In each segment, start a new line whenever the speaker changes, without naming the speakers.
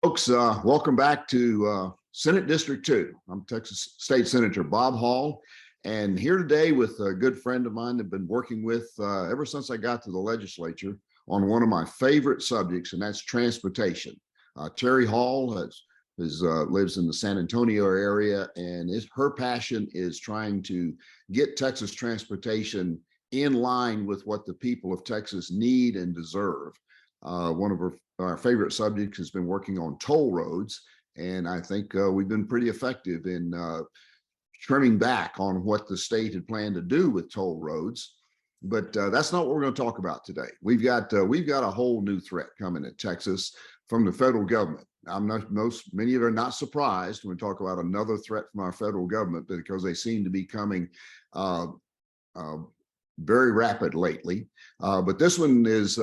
Folks, welcome back to Senate District 2. I'm Texas State Senator Bob Hall, and here today with a good friend of mine I've been working with ever since I got to the legislature on one of my favorite subjects, and that's transportation. Terri Hall lives in the San Antonio area, and her passion is trying to get Texas transportation in line with what the people of Texas need and deserve. One of our favorite subjects has been working on toll roads, and I think we've been pretty effective in trimming back on what the state had planned to do with toll roads. But that's not what we're going to talk about today. We've got a whole new threat coming at Texas from the federal government. Many of you are not surprised when we talk about another threat from our federal government because they seem to be coming very rapid lately. But this one is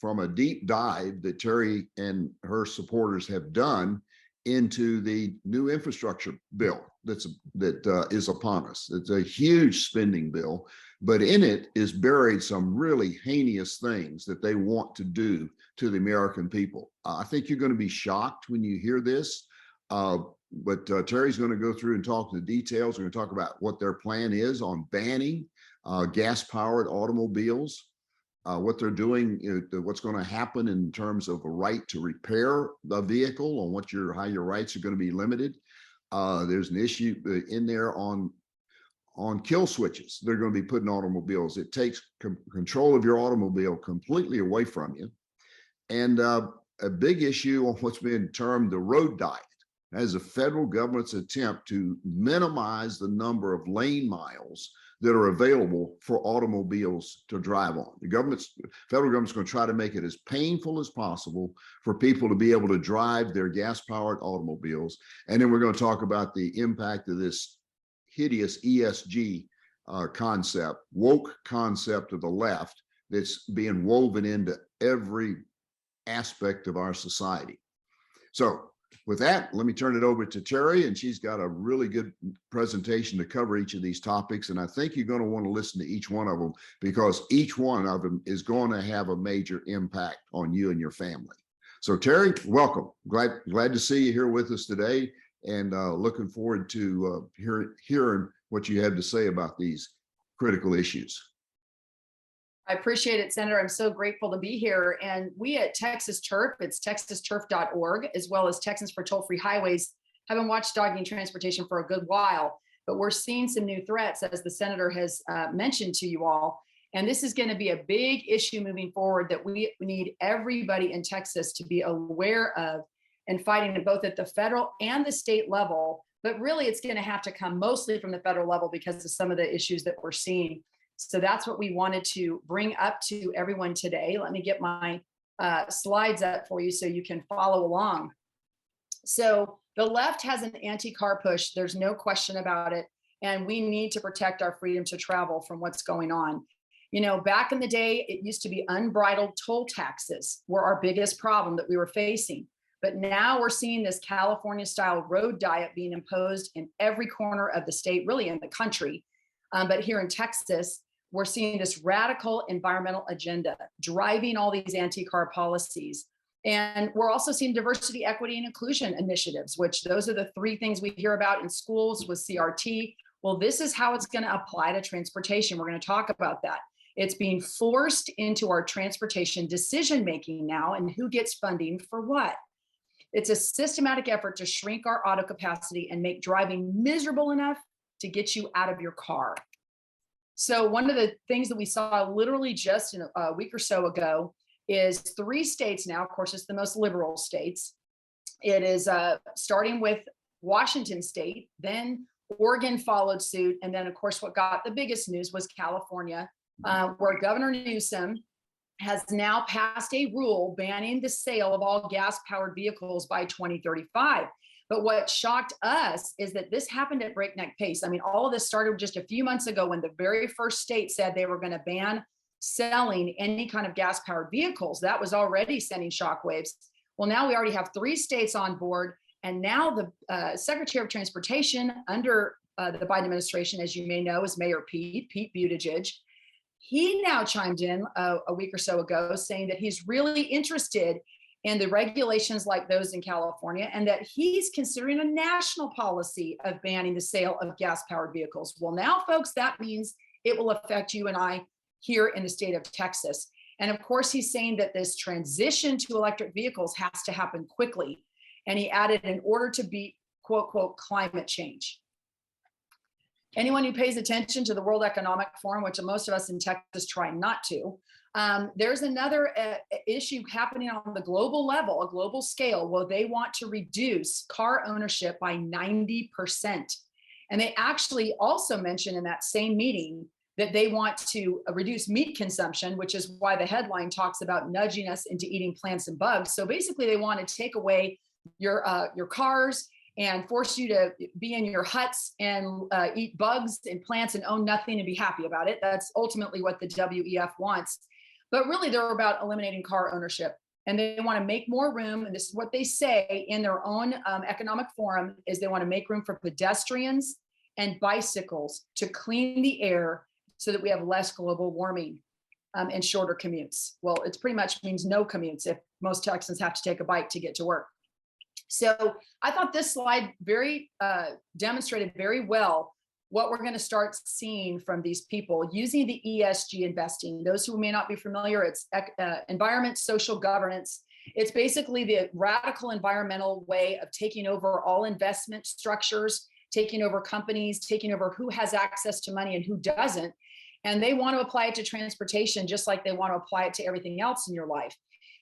from a deep dive that Terri and her supporters have done into the new infrastructure bill that is upon us. It's a huge spending bill, but in it is buried some really heinous things that they want to do to the American people. I think you're going to be shocked when you hear this, but Terry's going to go through and talk the details. We're going to talk about what their plan is on banning gas-powered automobiles. What they're doing, what's going to happen in terms of a right to repair the vehicle, on how your rights are going to be limited. There's an issue in there on kill switches. They're going to be put in automobiles. It takes control of your automobile completely away from you. And a big issue on what's been termed the road diet as the federal government's attempt to minimize the number of lane miles that are available for automobiles to drive on. Federal government's going to try to make it as painful as possible for people to be able to drive their gas-powered automobiles. And then we're going to talk about the impact of this hideous ESG concept, woke concept of the left that's being woven into every aspect of our society. So with that, let me turn it over to Terri, and she's got a really good presentation to cover each of these topics. And I think you're going to want to listen to each one of them because each one of them is going to have a major impact on you and your family. So Terri, welcome. Glad to see you here with us today, and looking forward to hearing what you have to say about these critical issues.
I appreciate it, Senator. I'm so grateful to be here. And we at Texas Turf, it's texasturf.org, as well as Texans for Toll-Free Highways, have been watchdogging transportation for a good while. But we're seeing some new threats, as the Senator has mentioned to you all. And this is going to be a big issue moving forward that we need everybody in Texas to be aware of and fighting it both at the federal and the state level. But really, it's going to have to come mostly from the federal level because of some of the issues that we're seeing. So that's what we wanted to bring up to everyone today. Let me get my slides up for you so you can follow along. So the left has an anti-car push. There's no question about it. And we need to protect our freedom to travel from what's going on. You know, back in the day, it used to be unbridled toll taxes were our biggest problem that we were facing. But now we're seeing this California-style road diet being imposed in every corner of the state, really in the country. But here in Texas, we're seeing this radical environmental agenda driving all these anti-car policies. And we're also seeing diversity, equity, and inclusion initiatives, which those are the three things we hear about in schools with CRT. Well, this is how it's going to apply to transportation. We're going to talk about that. It's being forced into our transportation decision-making now, and who gets funding for what. It's a systematic effort to shrink our auto capacity and make driving miserable enough to get you out of your car. So one of the things that we saw literally just in a week or so ago is 3 states now, of course, it's the most liberal states. It is starting with Washington state, then Oregon followed suit. And then of course, what got the biggest news was California, where Governor Newsom has now passed a rule banning the sale of all gas-powered vehicles by 2035. But what shocked us is that this happened at breakneck pace. I mean, all of this started just a few months ago when the very first state said they were going to ban selling any kind of gas-powered vehicles. That was already sending shockwaves. Well, now we already have 3 states on board. And now the Secretary of Transportation under the Biden administration, as you may know, is Mayor Pete Buttigieg. He now chimed in a week or so ago saying that he's really interested and the regulations like those in California, and that he's considering a national policy of banning the sale of gas-powered vehicles. Well, now, folks, that means it will affect you and I here in the state of Texas. And of course, he's saying that this transition to electric vehicles has to happen quickly. And he added, in order to beat, quote, quote, climate change. Anyone who pays attention to the World Economic Forum, which most of us in Texas try not to, there's another issue happening on the global level, a global scale, where they want to reduce car ownership by 90%. And they actually also mentioned in that same meeting that they want to reduce meat consumption, which is why the headline talks about nudging us into eating plants and bugs. So basically, they want to take away your cars and force you to be in your huts and eat bugs and plants and own nothing and be happy about it. That's ultimately what the WEF wants. But really, they're about eliminating car ownership. And they want to make more room. And this is what they say in their own economic forum, is they want to make room for pedestrians and bicycles to clean the air so that we have less global warming and shorter commutes. Well, it pretty much means no commutes if most Texans have to take a bike to get to work. So I thought this slide demonstrated very well what we're going to start seeing from these people using the ESG investing. Those who may not be familiar, it's environment, social governance. It's basically the radical environmental way of taking over all investment structures, taking over companies, taking over who has access to money and who doesn't. And they want to apply it to transportation just like they want to apply it to everything else in your life.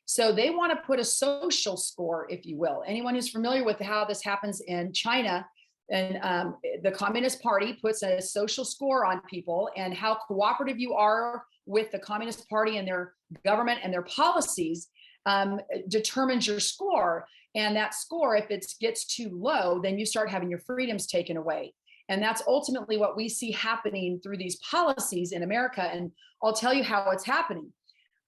So they want to put a social score, if you will. Anyone who's familiar with how this happens in China, and the Communist Party puts a social score on people, and how cooperative you are with the Communist Party and their government and their policies determines your score. And that score, if it gets too low, then you start having your freedoms taken away. And that's ultimately what we see happening through these policies in America. And I'll tell you how it's happening.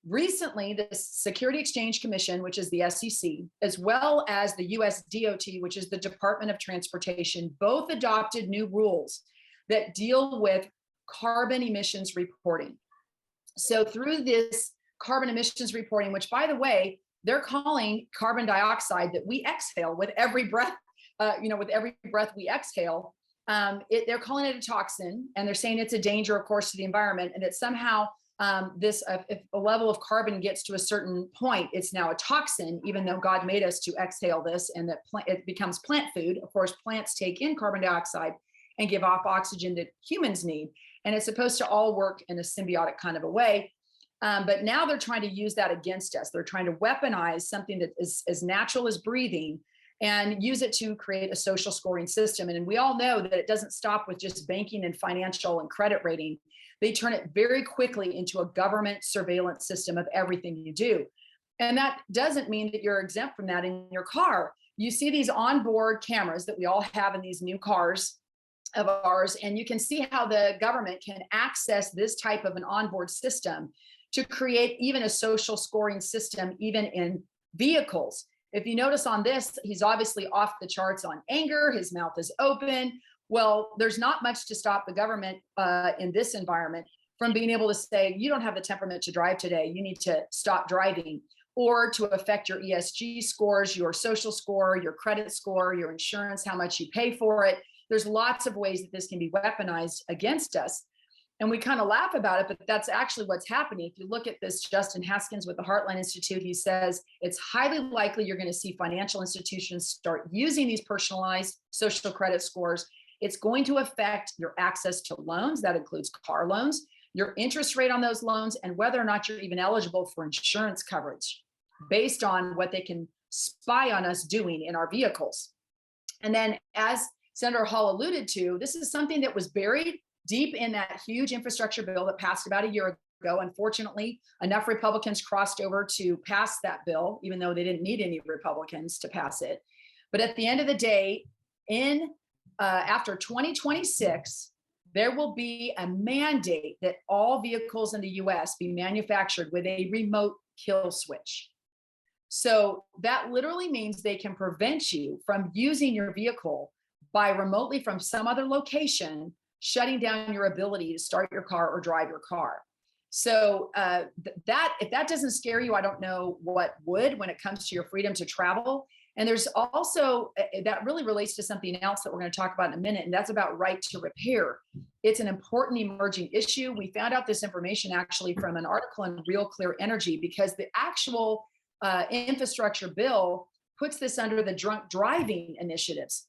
Recently, the Security Exchange Commission, which is the SEC, as well as the US DOT, which is the Department of Transportation, both adopted new rules that deal with carbon emissions reporting. So through this carbon emissions reporting, which, by the way, they're calling carbon dioxide that we exhale with every breath, with every breath we exhale, they're calling it a toxin, and they're saying it's a danger, of course, to the environment, and that somehow if a level of carbon gets to a certain point, it's now a toxin, even though God made us to exhale this, and that it becomes plant food. Of course, plants take in carbon dioxide and give off oxygen that humans need. And it's supposed to all work in a symbiotic kind of a way. But now they're trying to use that against us. They're trying to weaponize something that is as natural as breathing and use it to create a social scoring system. And we all know that it doesn't stop with just banking and financial and credit rating. They turn it very quickly into a government surveillance system of everything you do. And that doesn't mean that you're exempt from that in your car. You see these onboard cameras that we all have in these new cars of ours, and you can see how the government can access this type of an onboard system to create even a social scoring system, even in vehicles. If you notice on this, he's obviously off the charts on anger. His mouth is open. Well, there's not much to stop the government in this environment from being able to say, you don't have the temperament to drive today. You need to stop driving, or to affect your ESG scores, your social score, your credit score, your insurance, how much you pay for it. There's lots of ways that this can be weaponized against us. And we kind of laugh about it, but that's actually what's happening. If you look at this, Justin Haskins with the Heartland Institute, he says it's highly likely you're going to see financial institutions start using these personalized social credit scores. It's going to affect your access to loans. That includes car loans, your interest rate on those loans, and whether or not you're even eligible for insurance coverage based on what they can spy on us doing in our vehicles. And then, as Senator Hall alluded to, this is something that was buried deep in that huge infrastructure bill that passed about a year ago. Unfortunately, enough Republicans crossed over to pass that bill, even though they didn't need any Republicans to pass it. But at the end of the day, after 2026, there will be a mandate that all vehicles in the US be manufactured with a remote kill switch. So that literally means they can prevent you from using your vehicle by remotely from some other location shutting down your ability to start your car or drive your car. So that if that doesn't scare you, I don't know what would when it comes to your freedom to travel. And there's also that really relates to something else that we're going to talk about in a minute, and that's about right to repair. It's an important emerging issue. We found out this information actually from an article in Real Clear Energy, because the actual infrastructure bill puts this under the drunk driving initiatives.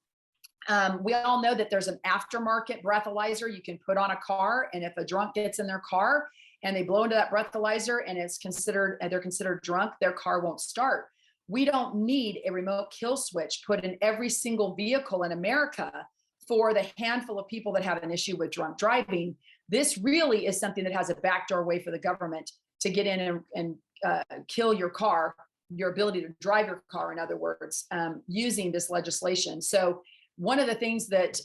We all know that there's an aftermarket breathalyzer you can put on a car, and if a drunk gets in their car and they blow into that breathalyzer and they're considered drunk, their car won't start. We don't need a remote kill switch put in every single vehicle in America for the handful of people that have an issue with drunk driving. This really is something that has a backdoor way for the government to get in and kill your car, your ability to drive your car, in other words, using this legislation. So one of the things that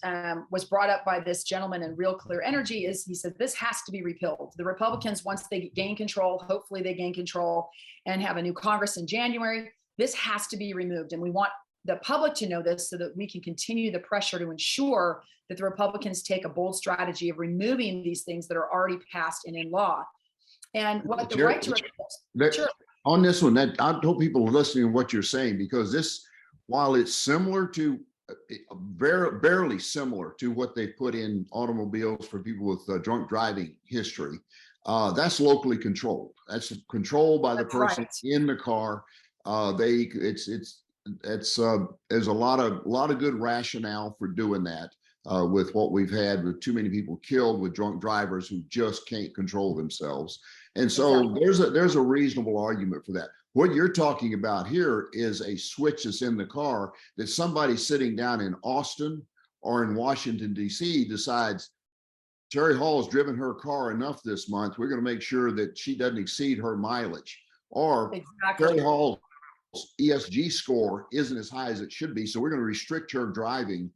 was brought up by this gentleman in Real Clear Energy is he said this has to be repealed. The Republicans, once they gain control, hopefully they gain control and have a new Congress in January, this has to be removed. And we want the public to know this so that we can continue the pressure to ensure that the Republicans take a bold strategy of removing these things that are already passed and in law. And what the right to
sure. On this one, that I hope people are listening to what you're saying, because this, while it's similar to barely similar to what they put in automobiles for people with drunk driving history, that's locally controlled. That's controlled by the person in the car. There's a lot of good rationale for doing that with what we've had with too many people killed with drunk drivers who just can't control themselves. And so there's a reasonable argument for that. What you're talking about here is a switch that's in the car that somebody sitting down in Austin or in Washington, D.C. decides Terri Hall's driven her car enough this month. We're going to make sure that she doesn't exceed her mileage. Or Terri Hall's ESG score isn't as high as it should be, so we're going to restrict her driving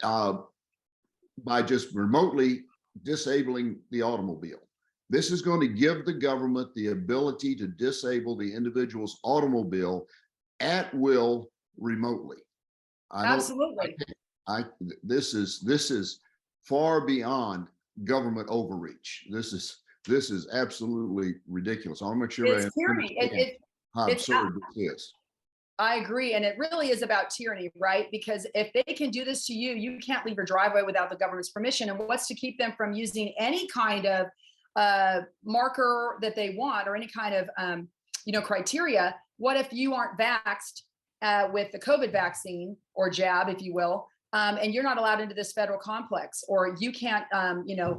by just remotely disabling the automobile. This is going to give the government the ability to disable the individual's automobile at will remotely.
Absolutely.
This is far beyond government overreach. This is absolutely ridiculous. I want to make sure
it's tyranny.
How absurd this is.
I agree. And it really is about tyranny, right? Because if they can do this to you, you can't leave your driveway without the government's permission. And what's to keep them from using any kind of marker that they want, or any kind of criteria? What if you aren't vaxxed with the COVID vaccine or jab, if you will, and you're not allowed into this federal complex, or you can't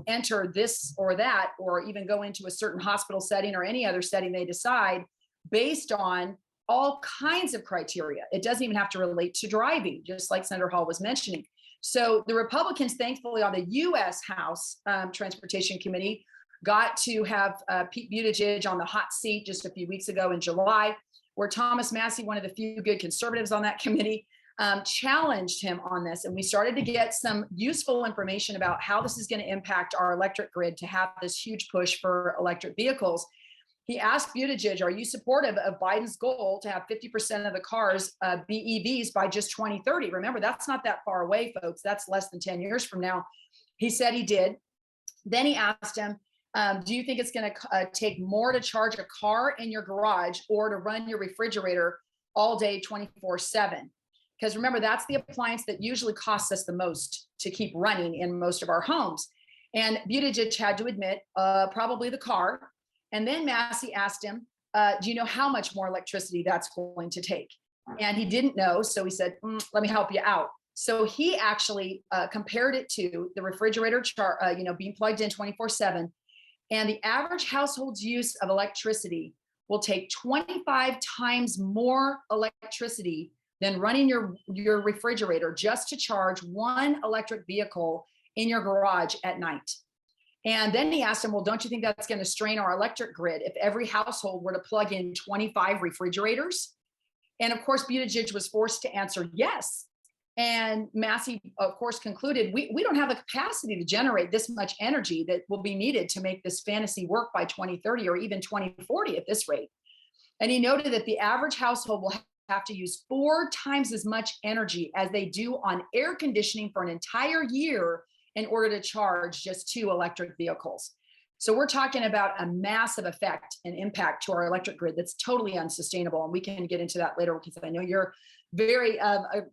enter this or that, or even go into a certain hospital setting or any other setting they decide, based on all kinds of criteria. It doesn't even have to relate to driving, just like Senator Hall was mentioning. So the Republicans, thankfully, on the U.S. House Transportation Committee, got to have Pete Buttigieg on the hot seat just a few weeks ago in July, where Thomas Massie, one of the few good conservatives on that committee, challenged him on this. And we started to get some useful information about how this is going to impact our electric grid to have this huge push for electric vehicles. He asked Buttigieg, are you supportive of Biden's goal to have 50% of the cars be EVs by just 2030? Remember, that's not that far away, folks. That's less than 10 years from now. He said he did. Then he asked him, do you think it's going to take more to charge a car in your garage or to run your refrigerator all day 24/7? Because remember, that's the appliance that usually costs us the most to keep running in most of our homes. And Buttigieg had to admit, probably the car. And then Massie asked him, do you know how much more electricity that's going to take? And he didn't know. So he said, let me help you out. So he actually compared it to the refrigerator being plugged in 24/7. And the average household's use of electricity will take 25 times more electricity than running your refrigerator just to charge one electric vehicle in your garage at night. And then he asked him, well, don't you think that's going to strain our electric grid if every household were to plug in 25 refrigerators? And of course, Buttigieg was forced to answer yes. And Massie, of course, concluded, we don't have the capacity to generate this much energy that will be needed to make this fantasy work by 2030 or even 2040 at this rate. And he noted that the average household will have to use 4 times as much energy as they do on air conditioning for an entire year in order to charge just 2 electric vehicles. So we're talking about a massive effect and impact to our electric grid that's totally unsustainable. And we can get into that later because I know you're very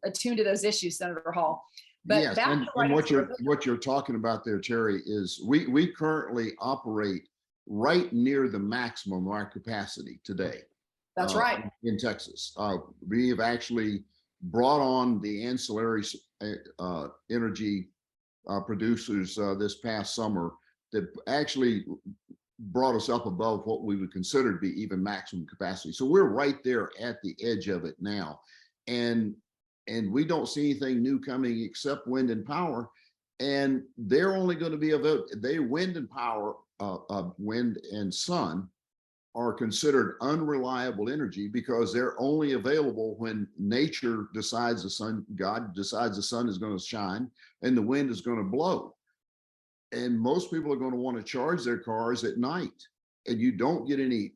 attuned to those issues, Senator Hall. But
Yes,
back
and,
to
and
right
what you're talking about there, Terry, is we currently operate right near the maximum of our capacity today.
That's right.
In Texas. We have actually brought on the ancillary energy producers this past summer that actually brought us up above what we would consider to be even maximum capacity. So we're right there at the edge of it now. And we don't see anything new coming except wind and power. And they're only going to be wind and power, wind and sun are considered unreliable energy because they're only available when nature decides God decides the sun is going to shine and the wind is going to blow. And most people are going to want to charge their cars at night, and you don't get any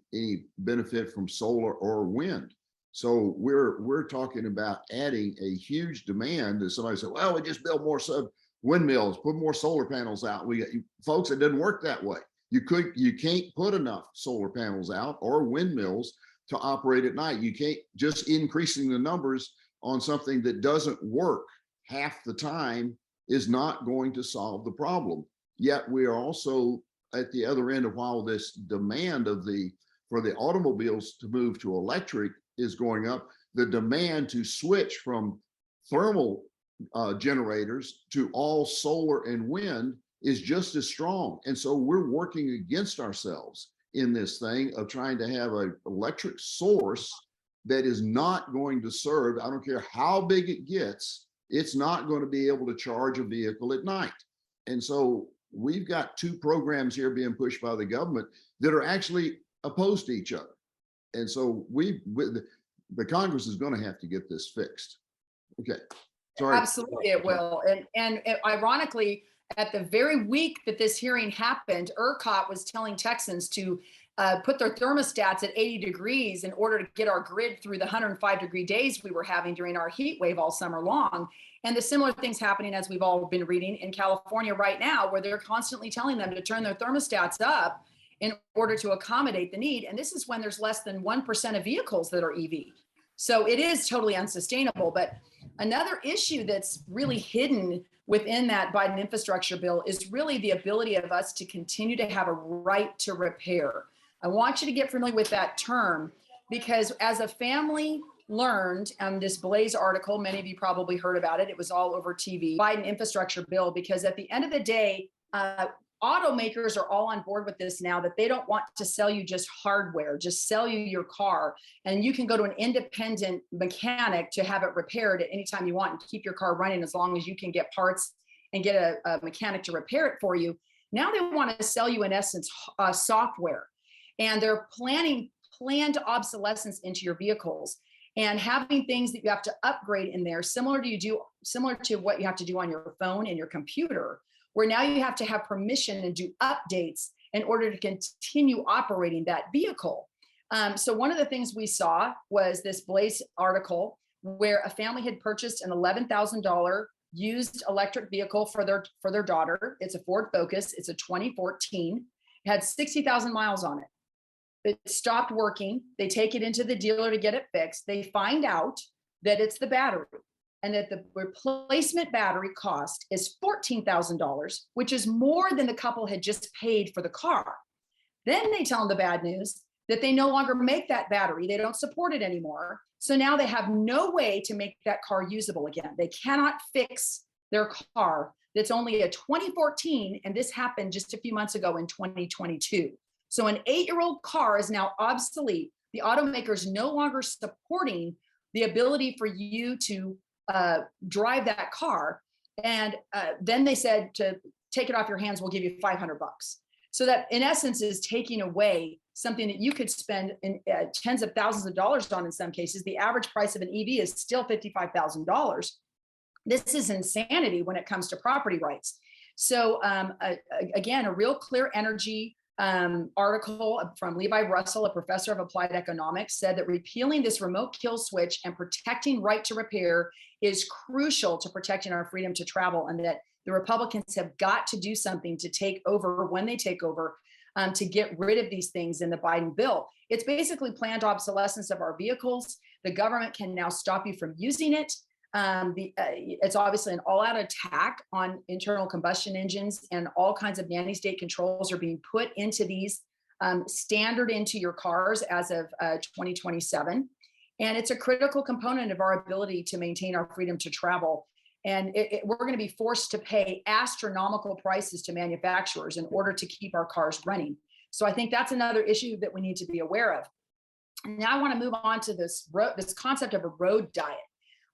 benefit from solar or wind. So we're talking about adding a huge demand that somebody said, well, we just build more windmills, put more solar panels out. Folks, it doesn't work that way. You can't put enough solar panels out or windmills to operate at night. You can't just increasing the numbers on something that doesn't work half the time is not going to solve the problem. Yet we are also at the other end of while this demand for the automobiles to move to electric is going up, the demand to switch from thermal generators to all solar and wind is just as strong. And so we're working against ourselves in this thing of trying to have an electric source that is not going to serve, I don't care how big it gets, it's not going to be able to charge a vehicle at night. And so we've got two programs here being pushed by the government that are actually opposed to each other. And so the Congress is going to have to get this fixed. Okay. Sorry.
Absolutely, it will. And ironically, at the very week that this hearing happened, ERCOT was telling Texans to put their thermostats at 80 degrees in order to get our grid through the 105-degree days we were having during our heat wave all summer long. And the similar things happening, as we've all been reading, in California right now, where they're constantly telling them to turn their thermostats up in order to accommodate the need. And this is when there's less than 1% of vehicles that are EV. So it is totally unsustainable. But another issue that's really hidden within that Biden infrastructure bill is really the ability of us to continue to have a right to repair. I want you to get familiar with that term because as a family learned this Blaze article, many of you probably heard about it. It was all over TV, Biden infrastructure bill, because at the end of the day, automakers are all on board with this now, that they don't want to sell you just hardware, just sell you your car. And you can go to an independent mechanic to have it repaired at any time you want and keep your car running as long as you can get parts and get a mechanic to repair it for you. Now they want to sell you, in essence, software. And they're planned obsolescence into your vehicles and having things that you have to upgrade in there, similar to what you have to do on your phone and your computer, where now you have to have permission and do updates in order to continue operating that vehicle. So one of the things we saw was this Blaze article where a family had purchased an $11,000 used electric vehicle for their daughter. It's a Ford Focus. It's a 2014. It had 60,000 miles on it. It stopped working. They take it into the dealer to get it fixed. They find out that it's the battery, and that the replacement battery cost is $14,000, which is more than the couple had just paid for the car. Then they tell them the bad news that they no longer make that battery. They don't support it anymore. So now they have no way to make that car usable again. They cannot fix their car that's only a 2014, and this happened just a few months ago in 2022. So an 8-year-old car is now obsolete. The automaker's no longer supporting the ability for you to drive that car. And then they said to take it off your hands, we'll give you $500. So that in essence is taking away something that you could spend in tens of thousands of dollars on in some cases. The average price of an EV is still $55,000. This is insanity when it comes to property rights. So again, a real clear energy article from Levi Russell, a professor of applied economics, said that repealing this remote kill switch and protecting right to repair is crucial to protecting our freedom to travel, and that the Republicans have got to do something to take over when they take over to get rid of these things in the Biden bill. It's basically planned obsolescence of our vehicles. The government can now stop you from using it. It's obviously an all-out attack on internal combustion engines, and all kinds of nanny-state controls are being put into these standard into your cars as of 2027. And it's a critical component of our ability to maintain our freedom to travel. And we're going to be forced to pay astronomical prices to manufacturers in order to keep our cars running. So I think that's another issue that we need to be aware of. Now I want to move on to this concept of a road diet.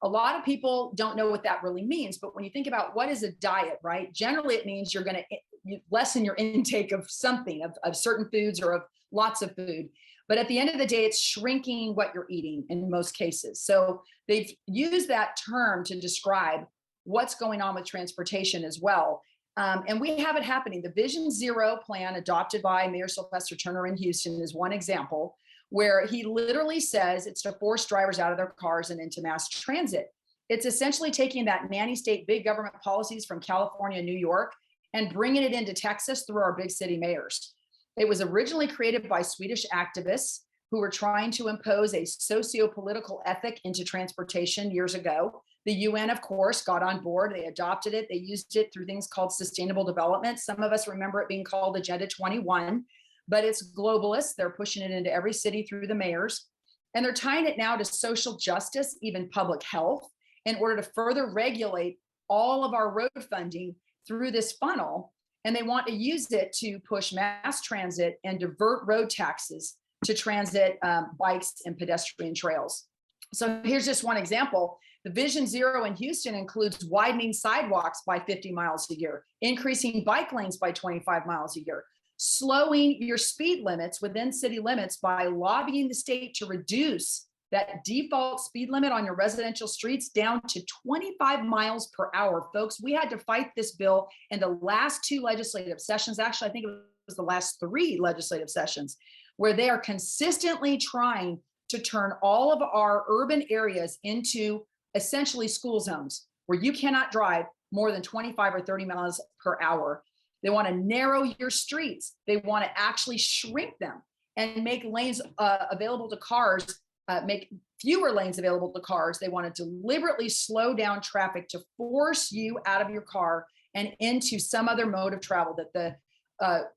A lot of people don't know what that really means, but when you think about what is a diet, right? Generally, it means you're going to lessen your intake of something, of certain foods or of lots of food. But at the end of the day, it's shrinking what you're eating in most cases. So they've used that term to describe what's going on with transportation as well. And we have it happening. The Vision Zero plan adopted by Mayor Sylvester Turner in Houston is one example, where he literally says it's to force drivers out of their cars and into mass transit. It's essentially taking that nanny state big government policies from California and New York and bringing it into Texas through our big city mayors. It was originally created by Swedish activists who were trying to impose a socio-political ethic into transportation years ago. The UN, of course, got on board. They adopted it. They used it through things called sustainable development. Some of us remember it being called Agenda 21. But it's globalist. They're pushing it into every city through the mayors. And they're tying it now to social justice, even public health, in order to further regulate all of our road funding through this funnel. And they want to use it to push mass transit and divert road taxes to transit bikes and pedestrian trails. So here's just one example. The Vision Zero in Houston includes widening sidewalks by 50 miles a year, increasing bike lanes by 25 miles a year, slowing your speed limits within city limits by lobbying the state to reduce that default speed limit on your residential streets down to 25 miles per hour. Folks, we had to fight this bill in the last two legislative sessions. Actually, I think it was the last three legislative sessions, where they are consistently trying to turn all of our urban areas into essentially school zones where you cannot drive more than 25 or 30 miles per hour. They want to narrow your streets. They want to actually shrink them and make lanes available to cars, make fewer lanes available to cars. They want to deliberately slow down traffic to force you out of your car and into some other mode of travel that the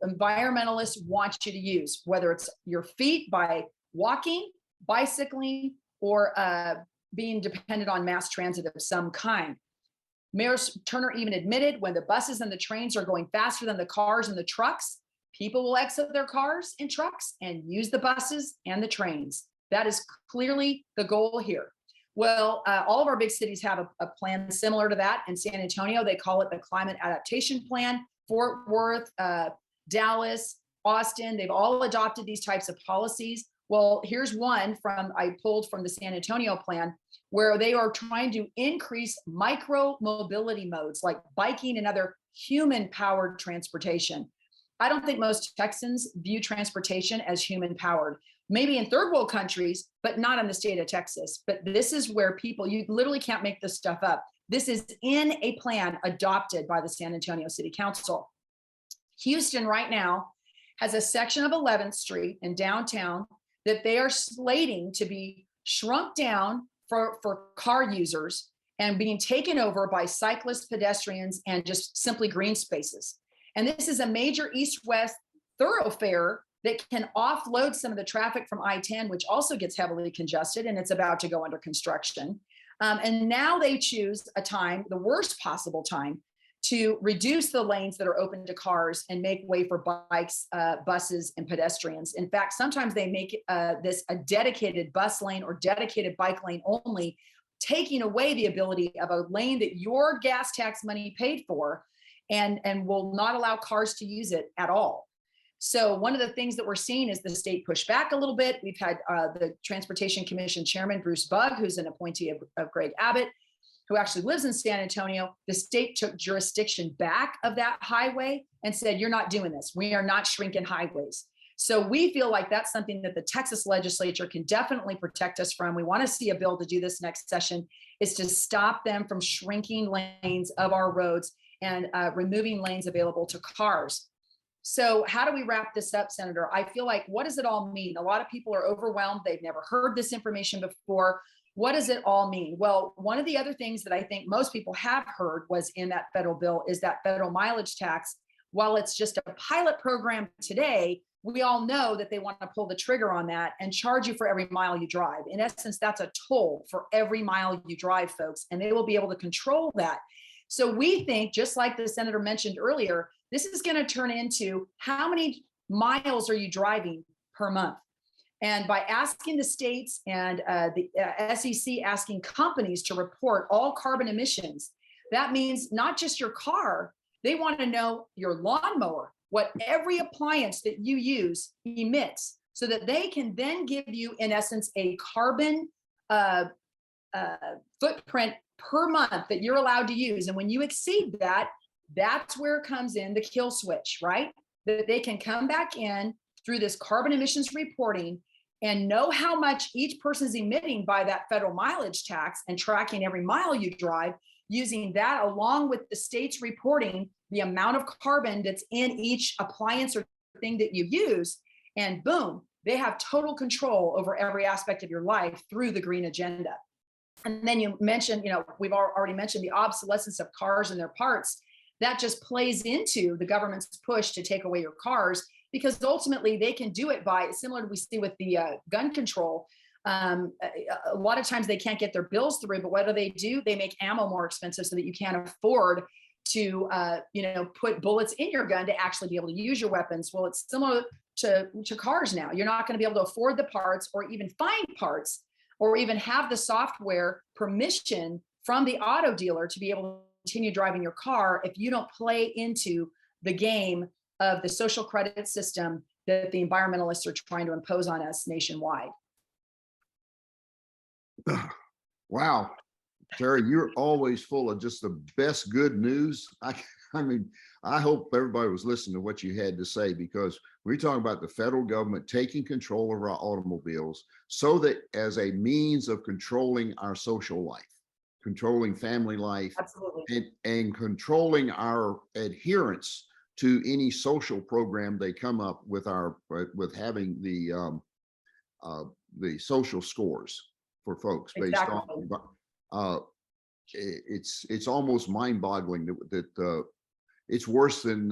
environmentalists want you to use, whether it's your feet by walking, bicycling, or being dependent on mass transit of some kind. Mayor Turner even admitted when the buses and the trains are going faster than the cars and the trucks, people will exit their cars and trucks and use the buses and the trains. That is clearly the goal here. Well, all of our big cities have a plan similar to that. In San Antonio, they call it the Climate Adaptation Plan. Fort Worth, Dallas, Austin, they've all adopted these types of policies. Well, here's one I pulled from the San Antonio plan, where they are trying to increase micro mobility modes like biking and other human powered transportation. I don't think most Texans view transportation as human powered, maybe in third world countries, but not in the state of Texas. But this is where you literally can't make this stuff up. This is in a plan adopted by the San Antonio City Council. Houston right now has a section of 11th Street in downtown that they are slating to be shrunk down for car users and being taken over by cyclists, pedestrians, and just simply green spaces. And this is a major east-west thoroughfare that can offload some of the traffic from I-10, which also gets heavily congested, and it's about to go under construction. And now they choose a time, the worst possible time, to reduce the lanes that are open to cars and make way for bikes, buses, and pedestrians. In fact, sometimes they make this a dedicated bus lane or dedicated bike lane only, taking away the ability of a lane that your gas tax money paid for, and will not allow cars to use it at all. So one of the things that we're seeing is the state push back a little bit. We've had the Transportation Commission Chairman, Bruce Bugg, who's an appointee of Greg Abbott, who actually lives in San Antonio. The state took jurisdiction back of that highway and said, you're not doing this. We are not shrinking highways. So we feel like that's something that the Texas legislature can definitely protect us from. We want to see a bill to do this next session, is to stop them from shrinking lanes of our roads and removing lanes available to cars. So how do we wrap this up, Senator? I feel like, what does it all mean? A lot of people are overwhelmed. They've never heard this information before. What does it all mean? Well, one of the other things that I think most people have heard was in that federal bill is that federal mileage tax. While it's just a pilot program today, we all know that they want to pull the trigger on that and charge you for every mile you drive. In essence, that's a toll for every mile you drive, folks, and they will be able to control that. So we think, just like the senator mentioned earlier, this is going to turn into how many miles are you driving per month? And by asking the states and the SEC asking companies to report all carbon emissions, that means not just your car, they want to know your lawnmower, what every appliance that you use emits, so that they can then give you, in essence, a carbon footprint per month that you're allowed to use. And when you exceed that, that's where comes in the kill switch, right? That they can come back in through this carbon emissions reporting and know how much each person is emitting by that federal mileage tax and tracking every mile you drive, using that along with the state's reporting the amount of carbon that's in each appliance or thing that you use. And boom, they have total control over every aspect of your life through the green agenda. And then you mentioned, we've already mentioned the obsolescence of cars and their parts. That just plays into the government's push to take away your cars, because ultimately they can do it by, similar to we see with the gun control. A lot of times they can't get their bills through, but what do? They make ammo more expensive so that you can't afford to, put bullets in your gun to actually be able to use your weapons. Well, it's similar to cars now. You're not going to be able to afford the parts or even find parts or even have the software permission from the auto dealer to be able to continue driving your car if you don't play into the game of the social credit system that the environmentalists are trying to impose on us nationwide.
Wow. Terri, you're always full of just the best good news. I hope everybody was listening to what you had to say, because we're talking about the federal government taking control of our automobiles so that as a means of controlling our social life, controlling family life,
absolutely,
and controlling our adherence to any social program they come up with with having the social scores for folks based
exactly.
on it's almost mind-boggling that it's worse than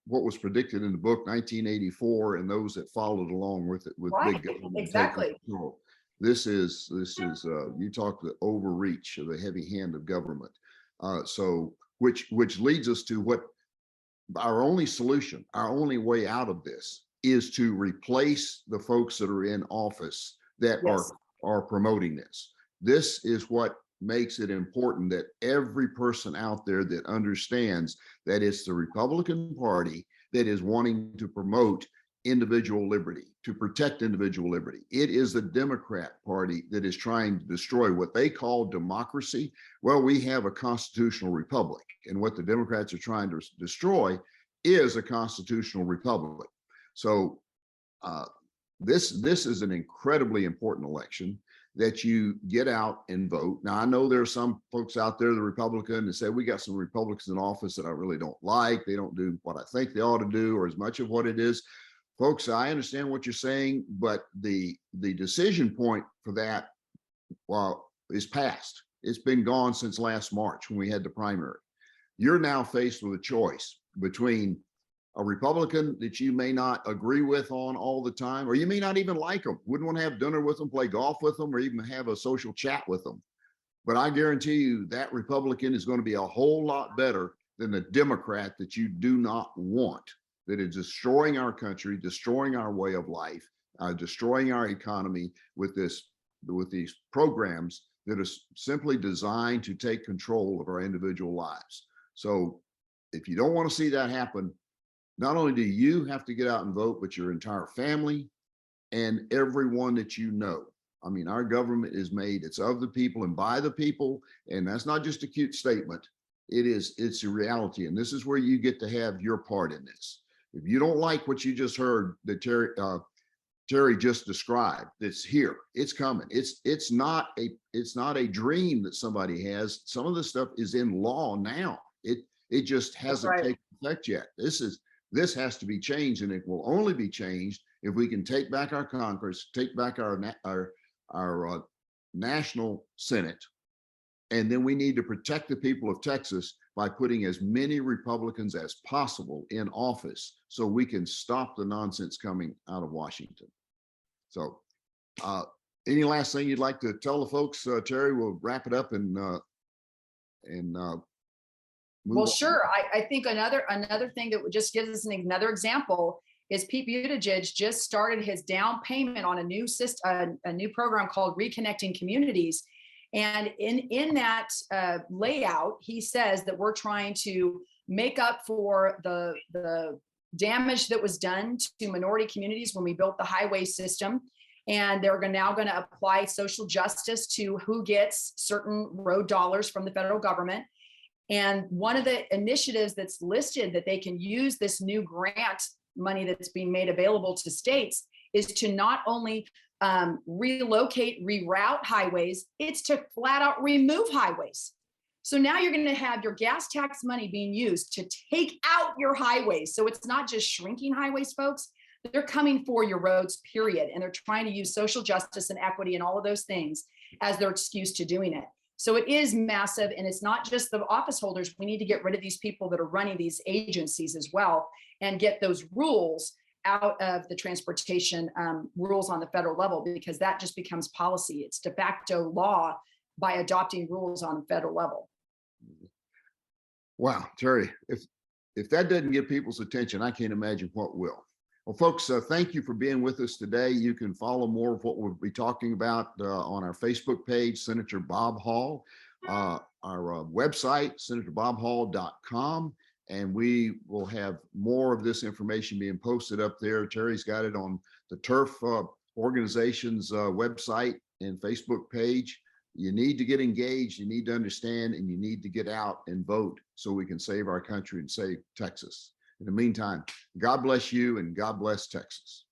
what was predicted in the book 1984 and those that followed along with it with
Right,
big government
exactly.
taking control. This is you talk the overreach of the heavy hand of government. So which leads us to what our only solution, our only way out of this is to replace the folks that are in office that
Yes.
are promoting this. This is what makes it important that every person out there that understands that it's the Republican Party that is wanting to promote individual liberty, to protect individual liberty. It is the Democrat Party that is trying to destroy what they call democracy. Well, we have a constitutional republic, and what the Democrats are trying to destroy is a constitutional republic. So this is an incredibly important election, that you get out and vote. Now, I know there are some folks out there, the Republican, that say we got some Republicans in office that I really don't like. They don't do what I think they ought to do, or as much of what it is. Folks, I understand what you're saying, but the decision point for that is past. It's been gone since last March when we had the primary. You're now faced with a choice between a Republican that you may not agree with on all the time, or you may not even like them, wouldn't want to have dinner with them, play golf with them, or even have a social chat with them. But I guarantee you that Republican is going to be a whole lot better than the Democrat that you do not want, that is destroying our country, destroying our way of life, destroying our economy with these programs that are simply designed to take control of our individual lives. So if you don't want to see that happen, not only do you have to get out and vote, but your entire family and everyone that you know. I mean, our government is made, it's of the people and by the people. And that's not just a cute statement. It's a reality. And this is where you get to have your part in this. If you don't like what you just heard that Terri just described, that's here, it's coming. It's not a dream that somebody has. Some of this stuff is in law now. It just hasn't taken effect yet. This has to be changed, and it will only be changed if we can take back our Congress, take back our national Senate, and then we need to protect the people of Texas by putting as many Republicans as possible in office so we can stop the nonsense coming out of Washington. So any last thing you'd like to tell the folks, Terri? We'll wrap it up and move
Well,
on.
sure. I think another thing that just gives us another example is Pete Buttigieg just started his down payment on a new system, a new program called Reconnecting Communities. And in that layout, he says that we're trying to make up for the damage that was done to minority communities when we built the highway system. And they're now going to apply social justice to who gets certain road dollars from the federal government. And one of the initiatives that's listed that they can use this new grant money that's being made available to states is to not only relocate, reroute highways, it's to flat out remove highways. So now you're going to have your gas tax money being used to take out your highways. So it's not just shrinking highways, folks. They're coming for your roads, period. And they're trying to use social justice and equity and all of those things as their excuse to doing it. So it is massive, and it's not just the office holders. We need to get rid of these people that are running these agencies as well and get those rules out of the transportation rules on the federal level, because that just becomes policy. It's de facto law by adopting rules on the federal level.
Wow, Terri, if that doesn't get people's attention, I can't imagine what will. Well, folks, thank you for being with us today. You can follow more of what we'll be talking about on our Facebook page, Senator Bob Hall, our website, senatorbobhall.com, and we will have more of this information being posted up there. Terri's got it on the Turf organization's website and Facebook page. You need to get engaged, you need to understand, and you need to get out and vote so we can save our country and save Texas. In the meantime, God bless you and God bless Texas.